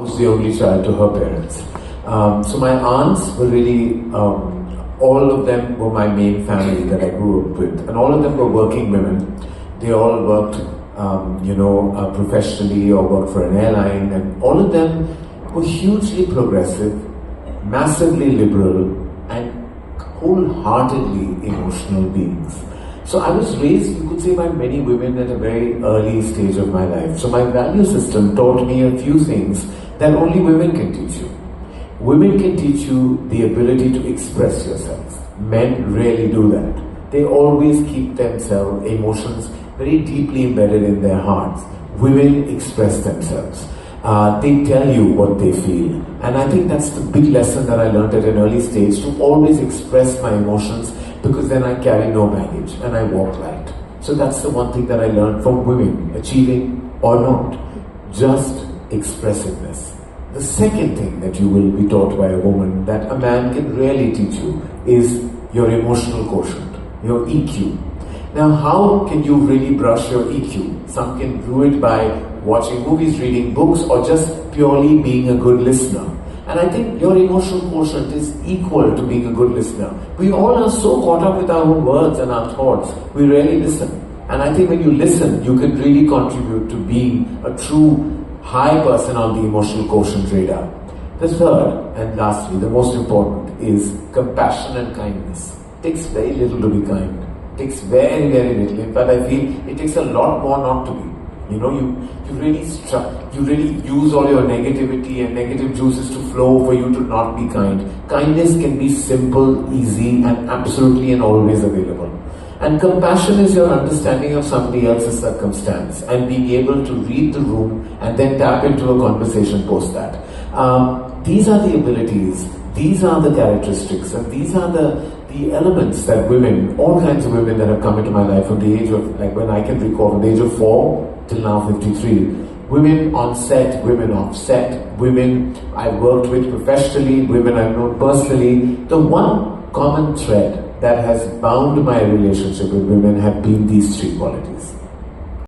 was the only child to her parents. So my aunts were really, all of them were my main family that I grew up with. And all of them were working women. They all worked, professionally or worked for an airline. And all of them were hugely progressive, massively liberal, and wholeheartedly emotional beings. So I was raised, you could say, by many women at a very early stage of my life. So my value system taught me a few things that only women can teach you. Women can teach you the ability to express yourself. Men rarely do that. They always keep themselves, emotions, very deeply embedded in their hearts. Women express themselves. They tell you what they feel. And I think that's the big lesson that I learned at an early stage, to always express my emotions, because then I carry no baggage and I walk light. So that's the one thing that I learned from women, achieving or not, just expressiveness. The second thing that you will be taught by a woman that a man can rarely teach you is your emotional quotient, your EQ. Now, how can you really brush your EQ? Some can do it by watching movies, reading books, or just purely being a good listener. And I think your emotional quotient is equal to being a good listener. We all are so caught up with our own words and our thoughts, we rarely listen. And I think when you listen, you can really contribute to being a true high person on the emotional quotient radar. The third and lastly, the most important, is compassion and kindness. It takes very little to be kind. It takes very, very little. In fact, I feel it takes a lot more not to be. You really use all your negativity and negative juices to flow for you to not be kind. Kindness can be simple, easy, and absolutely and always available. And compassion is your understanding of somebody else's circumstance and being able to read the room and then tap into a conversation post that. These are the abilities, these are the characteristics, and these are the elements that women, all kinds of women that have come into my life from the age of, like when I can recall, from the age of 4 till now 53. Women on set, women off set, women I've worked with professionally, women I've known personally. The one common thread that has bound my relationship with women have been these three qualities.